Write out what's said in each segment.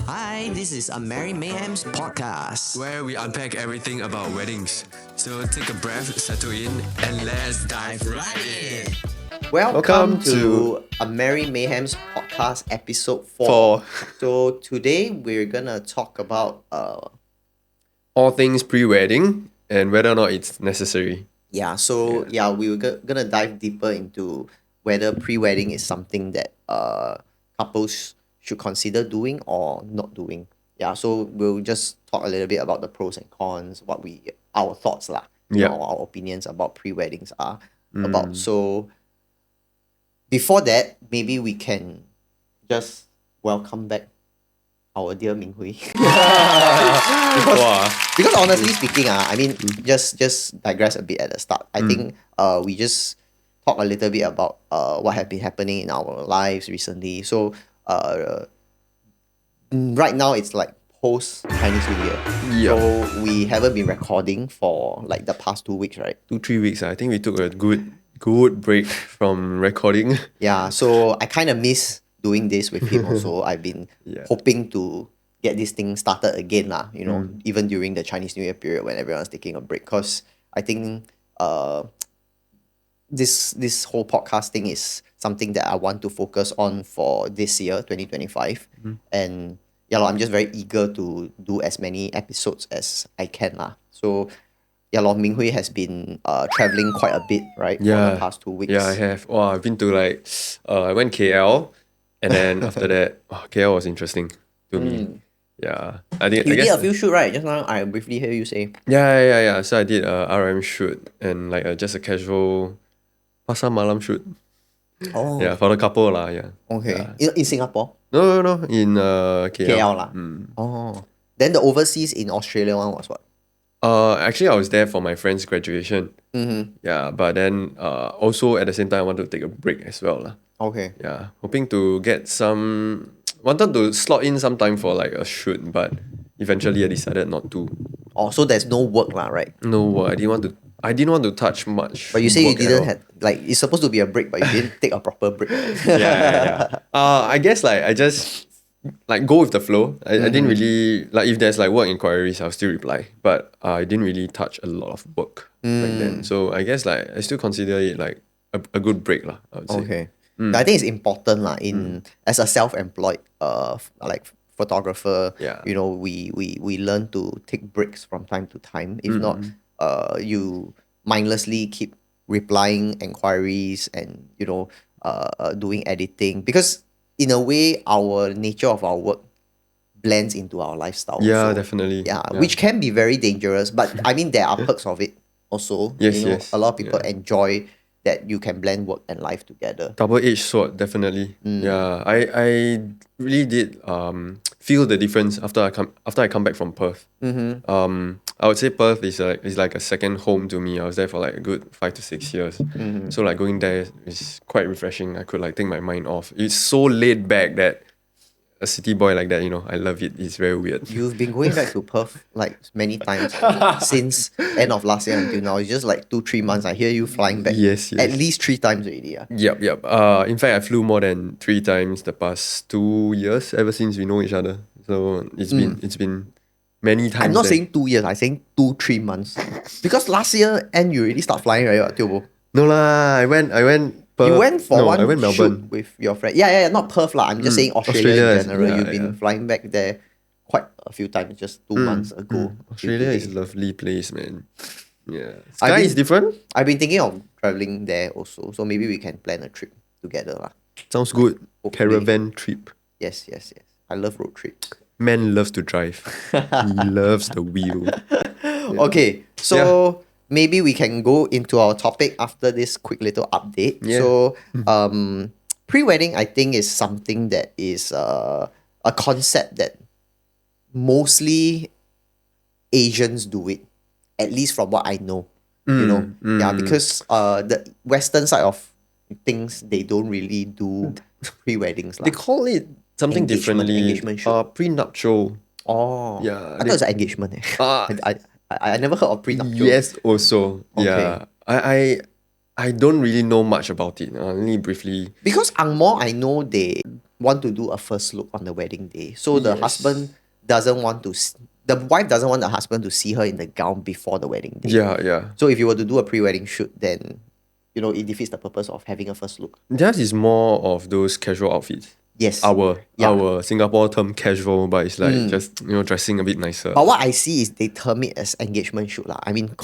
Hi, this is a Merry Mayhem's podcast. where we unpack everything about weddings. So take a breath, settle in, and let's dive right in. Welcome to a Merry Mayhem's podcast, episode 4. For So today we're gonna talk about all things pre-wedding and whether or not it's necessary. we were gonna dive deeper into whether pre-wedding is something that couples should consider doing or not doing. So we'll just talk a little bit about the pros and cons, our thoughts lah, Yeah. our opinions about pre-weddings are about. So before that, maybe we can just welcome back our dear Ming Hwee. Wow. Because honestly speaking, I mean, just digress a bit at the start. I think we just talk a little bit about what have been happening in our lives recently. So right now it's like post Chinese New Year. Yeah. So we haven't been recording for like the past 2 weeks, right? 2-3 weeks. I think we took a good break from recording. Yeah. So I kind of miss doing this with him also. I've been Yeah. hoping to get this thing started again lah, even during the Chinese New Year period when everyone's taking a break. Because I think this whole podcast thing is something that I want to focus on for this year, 2025. And I'm just very eager to do as many episodes as I can lah. So Ming Hwee has been traveling quite a bit, right? For the past 2 weeks. Yeah, I have. Wow, I've been to I went KL, and then after that, KL was interesting to me. Yeah, I You guess. did a few shoot, right? Just now I briefly hear you say. Yeah. So I did a RM shoot and just a casual pasar malam shoot. Oh. Yeah, for the couple lah. Yeah. Okay. In Singapore? No. In KL. KL lah. Oh. Then the overseas in Australia one was what? Actually, I was there for my friend's graduation. Yeah, but then also at the same time, I wanted to take a break as well lah. Okay. Yeah, hoping to get wanted to slot in some time for like a shoot, but eventually I decided not to. Oh, so there's no work lah, right? No, I didn't want to touch much. But you say you work at didn't all. have, like, it's supposed to be a break, but you didn't take a proper break. Yeah. I guess I just go with the flow. I didn't really if there's work inquiries, I'll still reply. But I didn't really touch a lot of work back then. So I guess I still consider it a good break lah, I would say. Okay. I think it's important lah as a self-employed photographer. Yeah. We learn to take breaks from time to time. If not, you mindlessly keep replying inquiries and doing editing, because in a way our nature of our work blends into our lifestyle. Yeah, also. definitely. Yeah, which can be very dangerous, but I mean there are perks of it also. Yes. A lot of people enjoy that you can blend work and life together. Double-edged sword, definitely. Yeah, I really did feel the difference after I come back from Perth. I would say Perth is like a second home to me. I was there for a good 5 to 6 years. So going there is quite refreshing. I could take my mind off. It's so laid back that a city boy like that, I love it. It's very weird. You've been going back to Perth many times since end of last year until now. It's just 2-3 months. I hear you flying back. Yes. At least 3 times already. Yep. In fact, I flew more than 3 times the past 2 years ever since we know each other. So it's been many times. I'm not saying 2 years. I'm saying 2-3 months. Because last year and you already start flying, right, Tiobo? No lah. I went. Perth. You went for one I went shoot Melbourne. with your friend. Yeah, not Perth lah. I'm just saying Australia in general. yeah, You've been flying back there quite a few times, just 2 months ago. Australia is a lovely place, man. Yeah. I Sky mean- is different. I've been thinking of traveling there also. So maybe we can plan a trip together lah. Sounds good. Hopefully. Caravan trip. Yes. I love road trips. Man loves to drive. He loves the wheel. Okay, so maybe we can go into our topic after this quick little update. Yeah. So, pre-wedding, I think, is something that is a concept that mostly Asians do it, at least from what I know. Because the Western side of things, they don't really do pre-weddings. They call it something differently. Engagement shoot. Prenuptial. Oh. Yeah, I thought it was an engagement. Ah. I never heard of prenuptial. Yes, also. Okay. Yeah. I I don't really know much about it. Only briefly. Because Angmo, I know they want to do a first look on the wedding day. So the Yes. husband doesn't want to, the wife doesn't want the husband to see her in the gown before the wedding day. Yeah. So if you were to do a pre-wedding shoot, then, it defeats the purpose of having a first look. Theirs is more of those casual outfits. Yes. Our Singapore term casual, but it's like just dressing a bit nicer. But what I see is they term it as engagement shoot lah. I mean,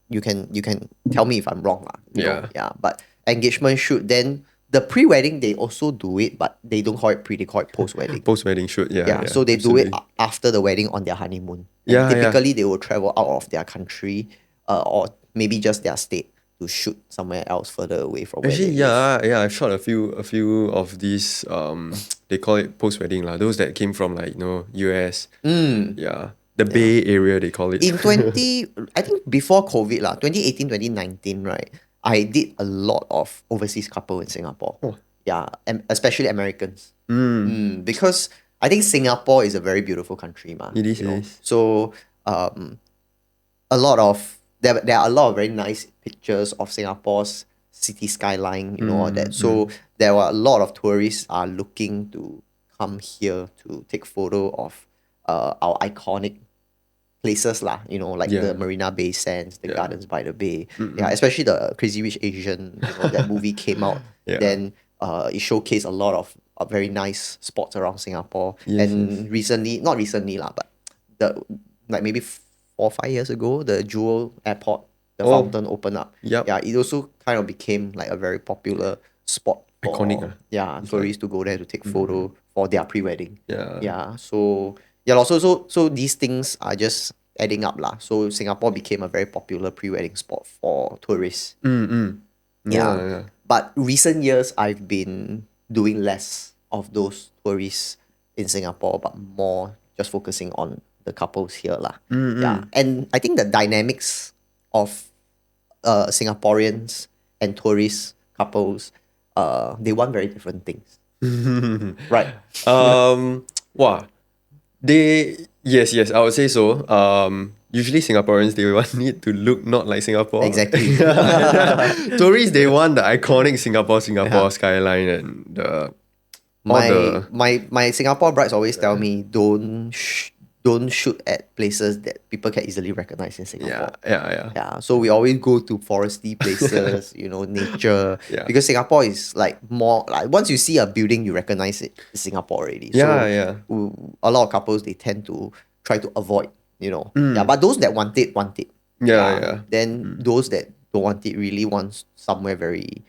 you can tell me if I'm wrong lah. Yeah. But engagement shoot, then the pre-wedding they also do it, but they don't call it pre, they call it post-wedding. Post-wedding shoot, yeah. So they absolutely. do it after the wedding on their honeymoon. And Yeah. typically they will travel out of their country, or maybe just their state to shoot somewhere else further away from where Actually, they live. I shot a few of these. They call it post-wedding lah. Those that came from like US. Yeah, the Bay Area they call it. In I think before COVID lah, 2018, 2019, right? I did a lot of overseas couple in Singapore. Oh. Yeah, especially Americans. Because I think Singapore is a very beautiful country, ma. It is, you know. it is. So, a lot of there are a lot of very nice pictures of Singapore's city skyline, all that. So there were a lot of tourists are looking to come here to take photo of our iconic places lah, like Yeah. the Marina Bay Sands, the Gardens by the Bay. Yeah, especially the Crazy Rich Asian, that movie came out. Yeah. Then it showcased a lot of very nice spots around Singapore. Yes, And recently, not recently lah, but maybe 4 or 5 years ago, the Jewel Airport, the fountain opened up. Yup. Yeah, it also kind of became like a very popular spot for Iconic, tourists to go there to take photo for their pre-wedding. Yeah. Yeah, so so these things are just adding up lah. So Singapore became a very popular pre-wedding spot for tourists. Yeah. But recent years, I've been doing less of those tourists in Singapore, but more just focusing on the couples here lah. Yeah, and I think the dynamics of Singaporeans and tourist couples, they want very different things. Right. Wow. Yes, I would say so. Usually Singaporeans they want it to look not like Singapore. Exactly. Tourists they want the iconic Singapore skyline and the My Singapore brides always tell me don't shoot at places that people can easily recognize in Singapore. Yeah. So we always go to foresty places, nature. Yeah. Because Singapore is like more like once you see a building, you recognize it. It's Singapore already. Yeah. A lot of couples they tend to try to avoid, Yeah, but those that want it, want it. Yeah. Then those that don't want it really want somewhere very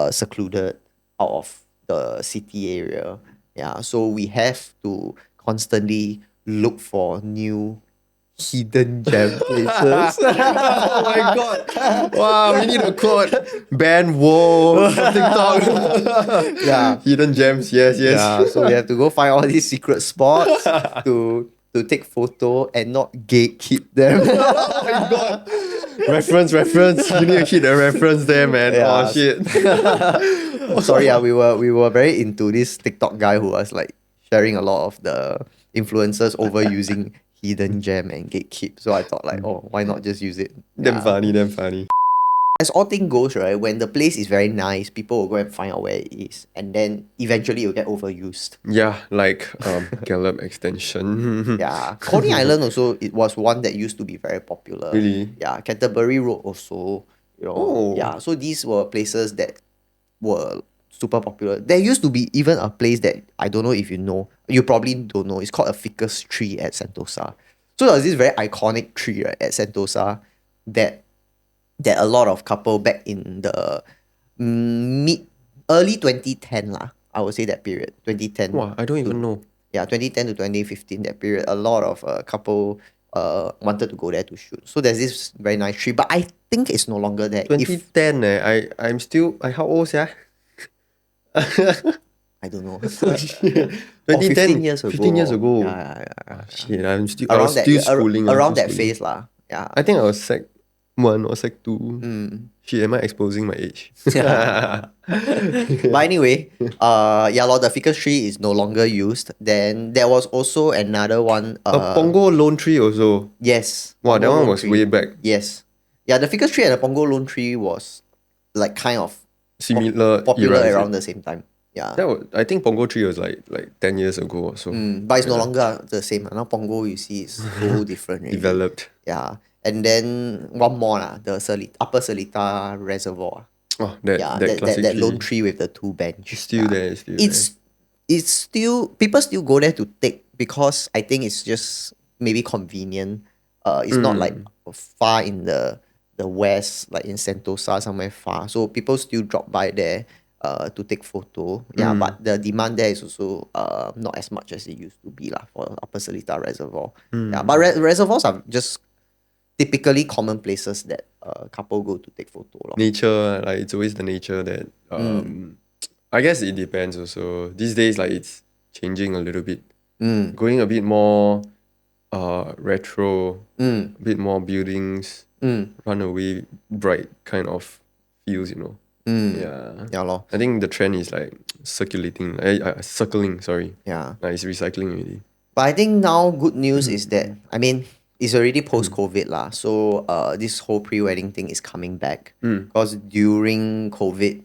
secluded out of the city area. Yeah. So we have to constantly look for new hidden gem places. Oh my god. Wow, we need a quote. Ban Whoa TikTok. Yeah. Hidden gems, yes. Yeah, so we have to go find all these secret spots to take photo and not gatekeep them. Oh my god. Reference. You need to hit a reference there, man. Yeah. Oh shit. Sorry, we were very into this TikTok guy who was like sharing a lot of the influencers overusing hidden gem and gatekeep. So I thought like, why not just use it? Damn funny. As all thing goes, right, when the place is very nice, people will go and find out where it is. And then eventually it will get overused. Yeah, like Gallop extension. Yeah. Coney Island also, it was one that used to be very popular. Really? Yeah. Canterbury Road also. Oh. Yeah. So these were places that were super popular. There used to be even a place that I don't know if you know. You probably don't know. It's called a ficus tree at Sentosa. So there was this very iconic tree, right, at Sentosa that a lot of couple back in the early 2010 lah. I would say that period. 2010. Wow, I don't even know. Yeah, 2010 to 2015, that period, a lot of couple wanted to go there to shoot. So there's this very nice tree, but I think it's no longer there. 2010 I'm still how old yeah? I don't know. 2010 15 years ago. 15 years ago. Yeah. Shit, I was still schooling. Around that phase lah. Yeah. I think I was Sec 1 or Sec 2. Shit, am I exposing my age? But anyway, the ficus tree is no longer used. Then there was also another one. A Pongo lone tree also. Yes. Wow, that Pongo one lone was tree. way back. Yes. Yeah, the ficus tree and the Pongo lone tree was like kind of Similar popular era, is around it? the same time. Yeah. I think Pongo 3 was like 10 years ago or so. But it's no longer the same. Now Pongo, you see, is so different already. Developed. Yeah. And then one more, the Upper Seletar Reservoir. Oh, that Yeah, classic that tree. lone tree with the two bench. It's still there, it's still It's still, people still go there to take because I think it's just maybe convenient. It's not like far in the west, like in Sentosa, somewhere far. So people still drop by there to take photo. Yeah, but the demand there is also not as much as it used to be lah for Upper Seletar Reservoir. Yeah, but reservoirs are just typically common places that couple go to take photo lor. Nature, like it's always the nature that I guess it depends also. These days, like it's changing a little bit. Going a bit more retro, a bit more buildings, runaway bright kind of feels, you know. Yeah. Yeah lor. I think the trend is like circulating, circling, sorry. Yeah. Like it's recycling already. But I think now good news is that, I mean, it's already post-COVID lah. So this whole pre-wedding thing is coming back. Because during COVID,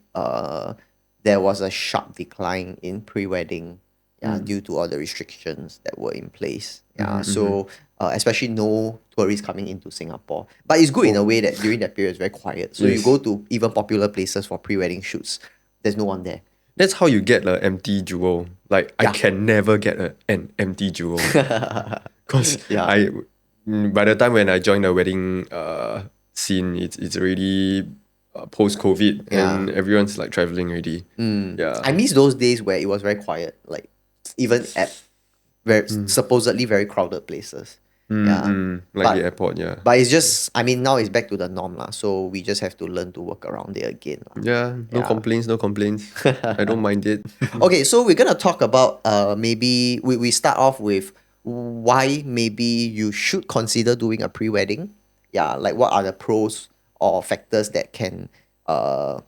there was a sharp decline in pre-wedding due to all the restrictions that were in place. Yeah. So especially no tourists coming into Singapore. But it's good in a way that during that period it's very quiet. So you go to even popular places for pre-wedding shoots, there's no one there. That's how you get an empty jewel. Like I can never get an empty jewel. Because by the time when I joined the wedding scene, it's already post-COVID and everyone's like traveling already. Yeah. I miss those days where it was very quiet, like even at very supposedly very crowded places. Like the airport, yeah. But it's just, I mean, now it's back to the norm lah. So we just have to learn to work around it again. Yeah, no complaints. I don't mind it. Okay, so we're gonna talk about maybe we start off with why maybe you should consider doing a pre-wedding. Yeah, like what are the pros or factors that can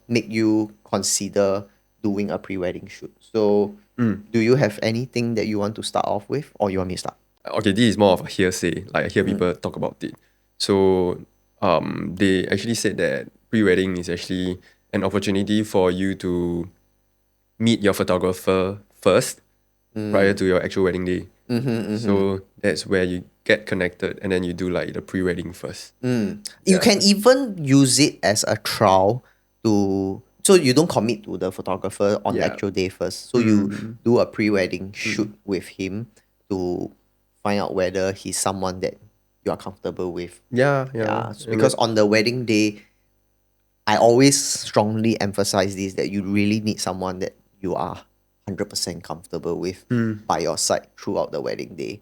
make you consider doing a pre-wedding shoot. So do you have anything that you want to start off with, or you want me to start? Okay, this is more of a hearsay. Like I hear people talk about it. So they actually said that pre-wedding is actually an opportunity for you to meet your photographer first prior to your actual wedding day. So that's where you get connected and then you do like the pre-wedding first. You can even use it as a trial to, so you don't commit to the photographer on the actual day first. So you do a pre-wedding shoot with him to find out whether he's someone that you are comfortable with. Because on the wedding day, I always strongly emphasize this, that you really need someone that you are 100% comfortable with by your side throughout the wedding day.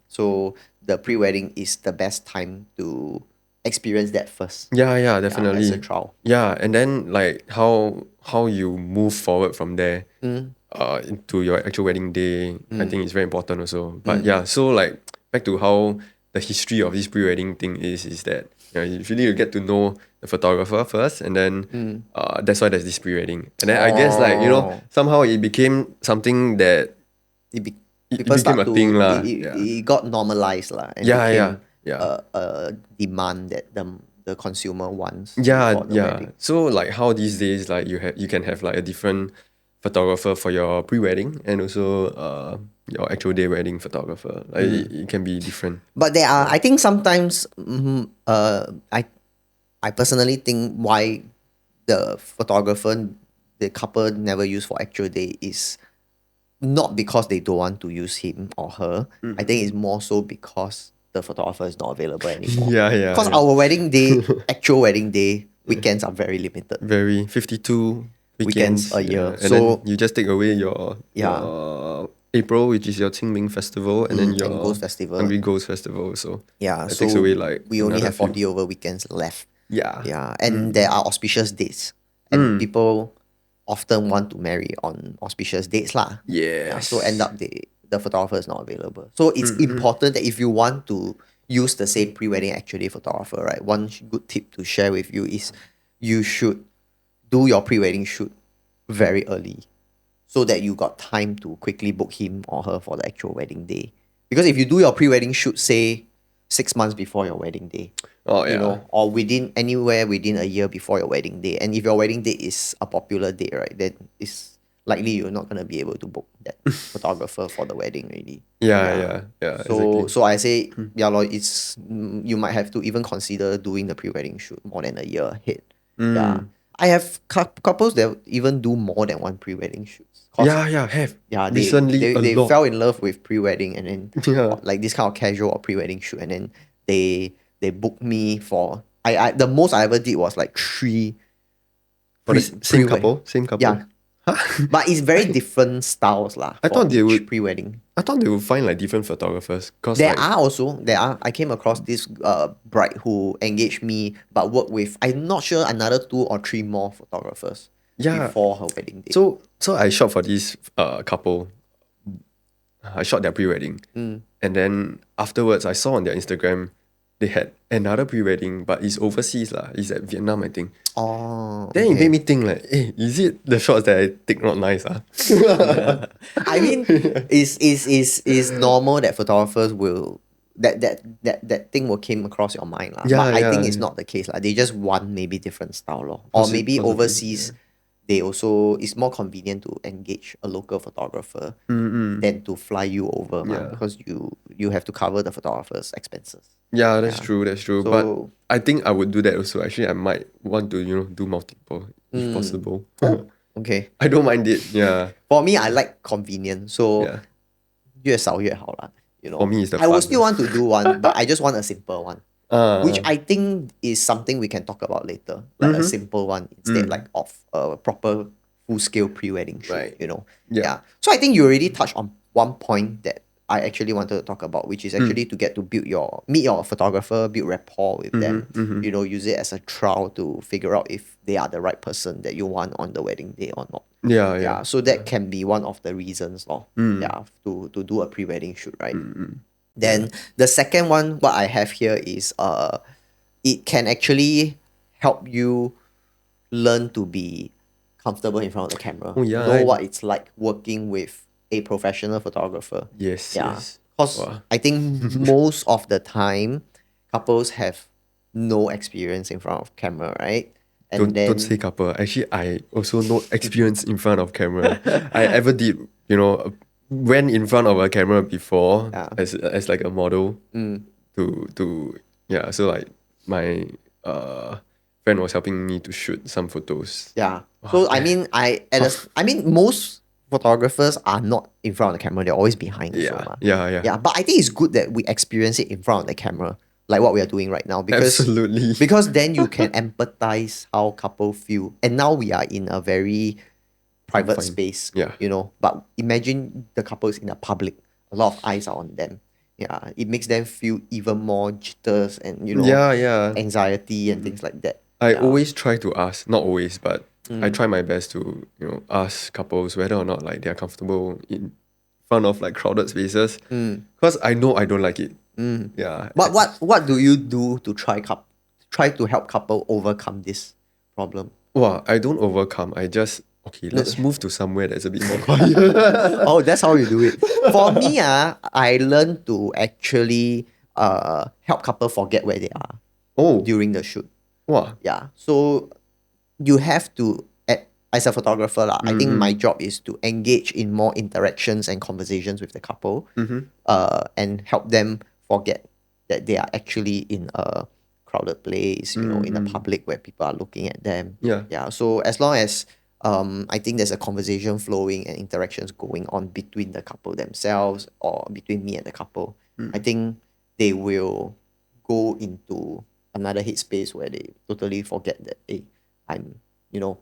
So the pre-wedding is the best time to experience that first. Definitely. As a trial. And then like how you move forward from there into your actual wedding day, I think it's very important also. But so like back to how the history of this pre-wedding thing is that you really you get to know the photographer first, and then that's why there's this pre-wedding. And then I guess like, you know, somehow it became something that it became a thing lah. It got normalized lah. And became a demand that the consumer wants. For the wedding. So like how these days like you can have like a different photographer for your pre-wedding and also your actual day wedding photographer. Like it can be different. But there are, I think sometimes I personally think why the photographer the couple never use for actual day is not because they don't want to use him or her. I think it's more so because the photographer is not available anymore. Because our wedding day, actual wedding day, weekends are very limited. 52 weekends a year. And so then you just take away your April, which is your Qingming festival, and then your Hungry Ghost festival. So it takes away like we only have 40 over weekends left. Yeah. And there are auspicious dates. And people often want to marry on auspicious dates lah. So end up the photographer is not available. So it's important that if you want to use the same pre-wedding actual day photographer, right? One good tip to share with you is you should do your pre-wedding shoot very early, so that you got time to quickly book him or her for the actual wedding day. Because if you do your pre-wedding shoot, say 6 months before your wedding day. Oh You yeah. know, or anywhere within a year before your wedding day. And if your wedding date is a popular date, right, then it's likely you're not gonna be able to book that photographer for the wedding already. Yeah, exactly. So I say, yeah, lor, you might have to even consider doing the pre-wedding shoot more than a year ahead. Yeah. I have couples that even do more than one pre-wedding shoots. 'Cause, Yeah, have. yeah, Recently, a they lot. fell in love with pre-wedding and then Yeah. like this kind of casual or pre-wedding shoot, and then they booked me for the most I ever did was like 3 For the same pre-wed- couple? Same couple? Yeah. But it's very different styles lah. I for thought they each would- pre-wedding. I thought they would find like different photographers. Cause There like, are. I came across this bride who engaged me but worked with, I'm not sure, another 2 or 3 more photographers Yeah. before her wedding day. So I shot for this couple. I shot their pre-wedding. And then afterwards I saw on their Instagram they had another pre-wedding, but it's overseas lah. It's at Vietnam, I think. Oh, Then it okay. made me think like, hey, is it the shots that I take not nice? I mean, is normal that photographers will that thing will came across your mind lah. Yeah, But I think yeah. it's not the case lah. They just want maybe different style lor. Or maybe Possibly, overseas, they also it's more convenient to engage a local photographer than to fly you over mah, Yeah. because you have to cover the photographer's expenses. Yeah, that's true. So- But I think I would do that also. Actually, I might want to, do multiple if possible. Okay. I don't mind it. Yeah. For me, I like convenience. So Yeah. 越少越好啦. You know, For me, it's the I will fun. still want to do one, but I just want a simple one. Which I think is something we can talk about later. Like a simple one instead like of a proper full-scale pre-wedding shoot, Right. you know. Yeah. So I think you already touched on one point that I actually wanted to talk about, which is actually to get to meet your photographer, build rapport with them, you know, use it as a trial to figure out if they are the right person that you want on the wedding day or not. Yeah. So that can be one of the reasons, to do a pre-wedding shoot, right? Then the second one, what I have here is it can actually help you learn to be comfortable in front of the camera. Oh, yeah, Know what it's like working with a professional photographer. Yes. Yeah. Yes. Because Wow. I think most of the time, couples have no experience in front of camera, right? And Don't say couple. Actually, I also no experience in front of camera. I ever did, went in front of a camera before as like a model to so like my friend was helping me to shoot some photos. Yeah. So I mean, most photographers are not in front of the camera. They're always behind. Also, Yeah. Yeah. But I think it's good that we experience it in front of the camera, like what we are doing right now, because Absolutely. because then you can empathize how couple feel. And now we are in a very private Fine. space. Yeah. You know. But imagine the couples in the public. A lot of eyes are on them. Yeah. It makes them feel even more jitters and Yeah. anxiety and things like that. I always try to ask, not always, but I try my best to, ask couples whether or not like they're comfortable in front of like crowded spaces. Because I know I don't like it. Yeah. But what do you do to try to help couple overcome this problem? Well, I don't overcome. I just let's move to somewhere that's a bit more quiet. Oh, that's how you do it. For me, I learned to actually help couple forget where they are during the shoot. Wow. Yeah. So you have to, as a photographer, I think my job is to engage in more interactions and conversations with the couple, and help them forget that they are actually in a crowded place, in a public where people are looking at them. Yeah. Yeah. So as long as I think there's a conversation flowing and interactions going on between the couple themselves or between me and the couple, I think they will go into another headspace where they totally forget that, hey, I'm,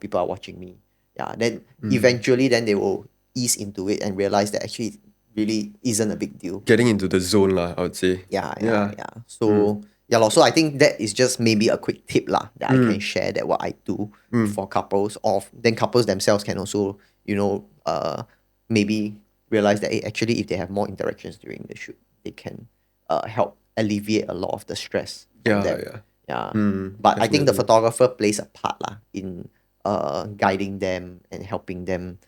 people are watching me. Yeah. Then eventually then they will ease into it and realize that actually it really isn't a big deal. Getting into the zone lah, I would say. Yeah. So so I think that is just maybe a quick tip that I can share that what I do for couples, or then couples themselves can also, maybe realize that actually if they have more interactions during the shoot, they can help alleviate a lot of the stress from them. Yeah. But I think the photographer plays a part in guiding them and helping them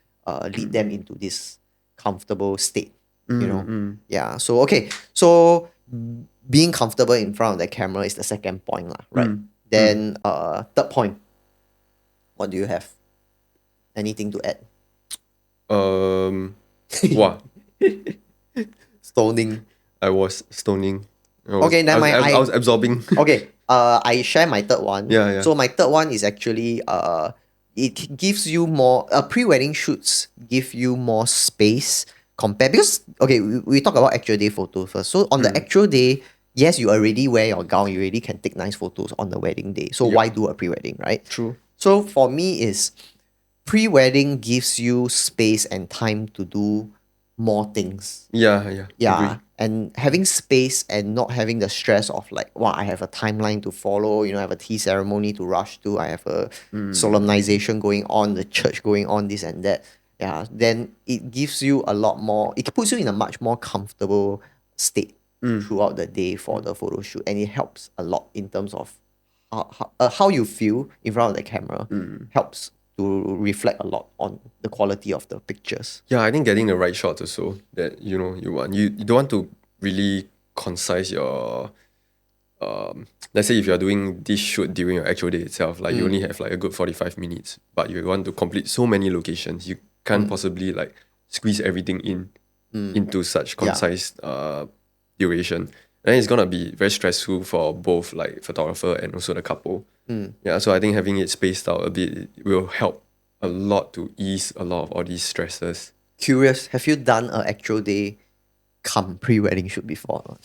lead them into this comfortable state. Yeah. So okay. So being comfortable in front of the camera is the second point, lah, right? Then third point, what do you have? Anything to add? Wow. Stoning. I was stoning. Okay, never mind. I was absorbing. Okay, I share my third one. Yeah. So my third one is actually it gives you more pre-wedding shoots give you more space compared because okay, we talk about actual day photos first. So on the actual day, yes, you already wear your gown, you already can take nice photos on the wedding day. So why do a pre-wedding, right? True. So for me is pre-wedding gives you space and time to do more things. Yeah. Yeah. Agree. And having space and not having the stress of like, wow, I have a timeline to follow, I have a tea ceremony to rush to, I have a solemnization going on, the church going on, this and that. Yeah. Then it gives you a lot more, it puts you in a much more comfortable state throughout the day for the photo shoot. And it helps a lot in terms of how you feel in front of the camera. Helps to reflect a lot on the quality of the pictures. Yeah, I think getting the right shots also that you want. You don't want to really concise your let's say if you're doing this shoot during your actual day itself, like you only have like a good 45 minutes, but you want to complete so many locations, you can't possibly like squeeze everything into such concise duration. And it's gonna be very stressful for both like photographer and also the couple. Yeah, so I think having it spaced out a bit will help a lot to ease a lot of all these stresses. Curious, have you done an actual day come pre-wedding shoot before?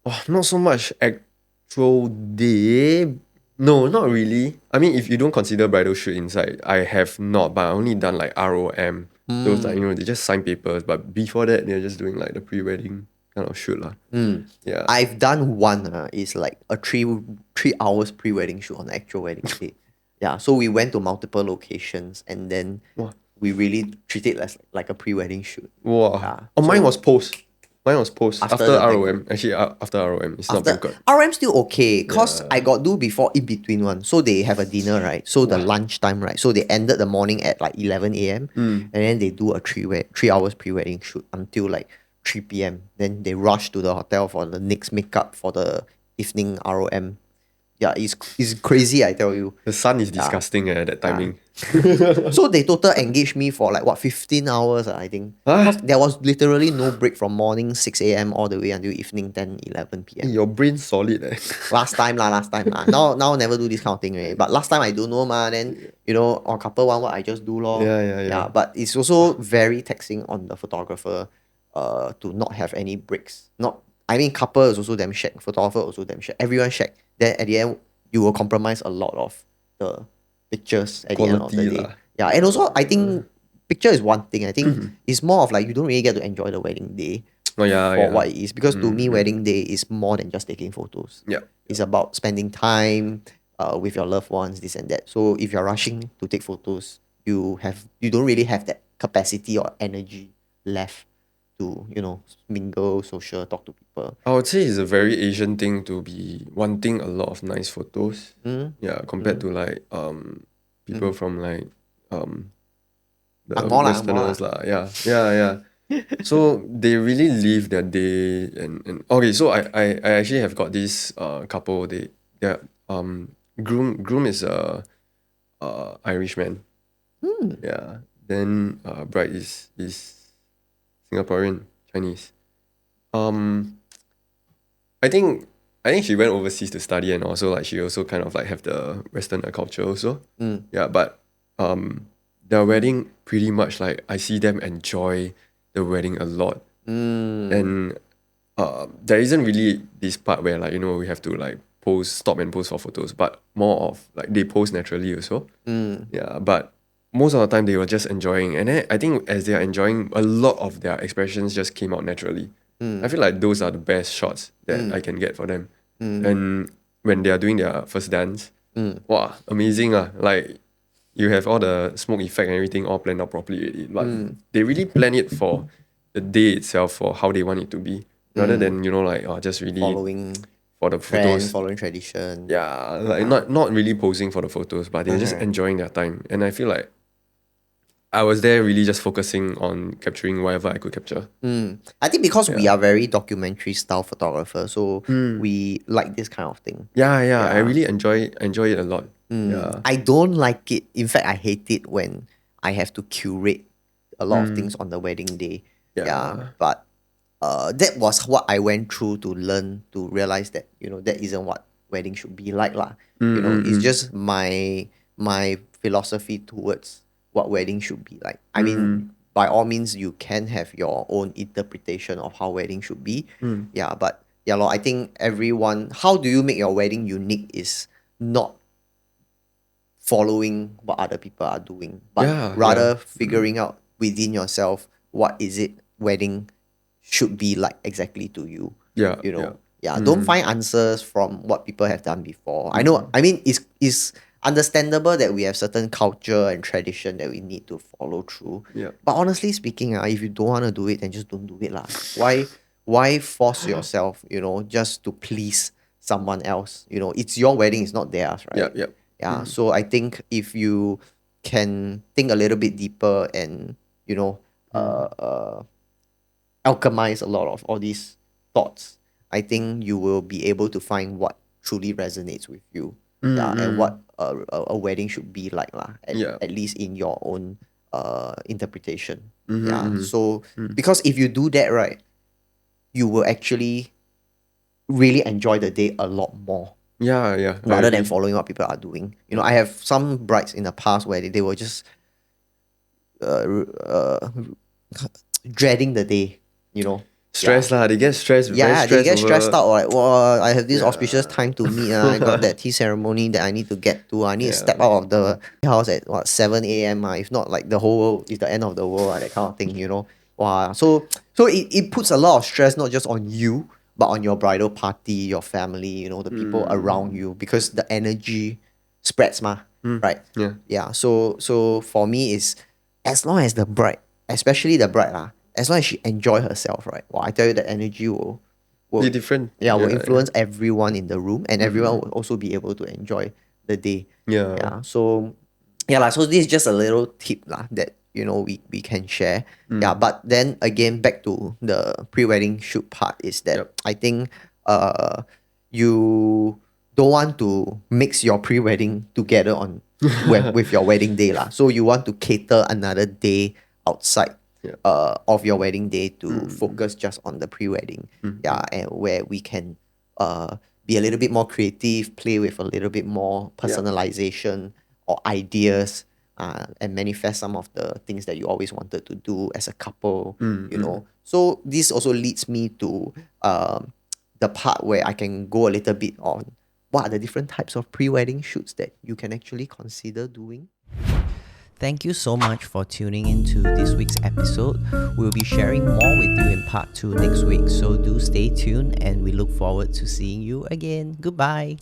Oh, not so much actual day. No, not really. I mean, if you don't consider bridal shoot inside, I have not, but I only done like ROM. Those like, they just sign papers, but before that, they're just doing like the pre-wedding kind of shoot lah. Yeah. I've done one. It's like a 3 hours pre-wedding shoot on the actual wedding day. Yeah, so we went to multiple locations and then we really treat it as like a pre-wedding shoot. Wow. Yeah. Mine was post. Mine was post after the ROM. Actually, after ROM, it's not banquet. RM still okay because I got do before in between one. So they have a dinner, right? So the lunchtime, right? So they ended the morning at like 11 a.m. And then they do a 3 hours pre-wedding shoot until like 3 p.m. Then they rush to the hotel for the next makeup for the evening ROM. Yeah, it's crazy, I tell you. The sun is disgusting at that timing. So they total engaged me for like 15 hours, I think. There was literally no break from morning 6 a.m. all the way until evening 10, 11 p.m. Your brain solid eh. Last time lah. Now never do this kind of thing, right? But last time I don't know ma. Then on couple one what I just do lor. Yeah. But it's also very taxing on the photographer to not have any breaks. Couple is also damn shag. Photographer also damn shag. Everyone shag. Then at the end, you will compromise a lot of the pictures at the end of the day. Yeah, and also I think picture is one thing. I think it's more of like you don't really get to enjoy the wedding day for what it is. Because to me, wedding day is more than just taking photos. Yeah. It's about spending time with your loved ones, this and that. So if you're rushing to take photos, you don't really have that capacity or energy left to mingle, social, talk to people. I would say it's a very Asian thing to be wanting a lot of nice photos. Yeah, compared to like people from like the Westerners lah. Yeah. So they really live their day and okay. So I actually have got this couple. Their groom is a Irishman. Yeah. Then bride is Singaporean, Chinese. I think she went overseas to study and also like she also kind of like have the Western culture also. Yeah, but their wedding pretty much like I see them enjoy the wedding a lot. And there isn't really this part where like we have to like stop and pose for photos, but more of like they pose naturally also. Yeah, but most of the time they were just enjoying, and then I think as they are enjoying, a lot of their expressions just came out naturally. I feel like those are the best shots that I can get for them. And when they are doing their first dance, wow, amazing like you have all the smoke effect and everything all planned out properly already. But they really plan it for the day itself, for how they want it to be, rather than just really following for the trend, photos, following tradition. Yeah, like not really posing for the photos, but they're just enjoying their time. And I feel like I was there really just focusing on capturing whatever I could capture. I think because we are very documentary style photographers, so we like this kind of thing. Yeah, I really enjoy it a lot. Yeah. I don't like it. In fact, I hate it when I have to curate a lot of things on the wedding day. Yeah. But that was what I went through to learn, to realize that, that isn't what wedding should be like lah. It's just my philosophy towards what wedding should be like. I mean, by all means, you can have your own interpretation of how wedding should be. But I think everyone, how do you make your wedding unique is not following what other people are doing, but rather figuring out within yourself what is it wedding should be like exactly to you. Don't find answers from what people have done before. I mean it's understandable that we have certain culture and tradition that we need to follow through. But honestly speaking, if you don't want to do it, then just don't do it lah. Why force yourself, just to please someone else? It's your wedding, it's not theirs, right? So I think if you can think a little bit deeper and alchemize a lot of all these thoughts, I think you will be able to find what truly resonates with you. And what a wedding should be like lah, at least in your own interpretation. So because if you do that right, you will actually really enjoy the day a lot more. Rather than following what people are doing. I have some brides in the past where they were just dreading the day, Stress lah, they get stressed. They get stressed out. Like, well, I have this auspicious time to meet. I got that tea ceremony that I need to get to. I need to step out of the house at 7 a.m. If not, like the whole world is the end of the world, that kind of thing. So it puts a lot of stress not just on you, but on your bridal party, your family, the people around you, because the energy spreads, right? So for me, is as long as the bride, especially the bride, as long as she enjoy herself, right? Well, I tell you, the energy will be different. Will influence everyone in the room, and everyone will also be able to enjoy the day. So this is just a little tip that we can share. But then again, back to the pre-wedding shoot part, is that I think you don't want to mix your pre-wedding together on with your wedding day lah. So you want to cater another day outside of your wedding day to focus just on the pre-wedding. And where we can be a little bit more creative, play with a little bit more personalization or ideas, and manifest some of the things that you always wanted to do as a couple. So this also leads me to the part where I can go a little bit on what are the different types of pre-wedding shoots that you can actually consider doing. Thank you so much for tuning in to this week's episode. We'll be sharing more with you in part 2 next week, so do stay tuned, and we look forward to seeing you again. Goodbye.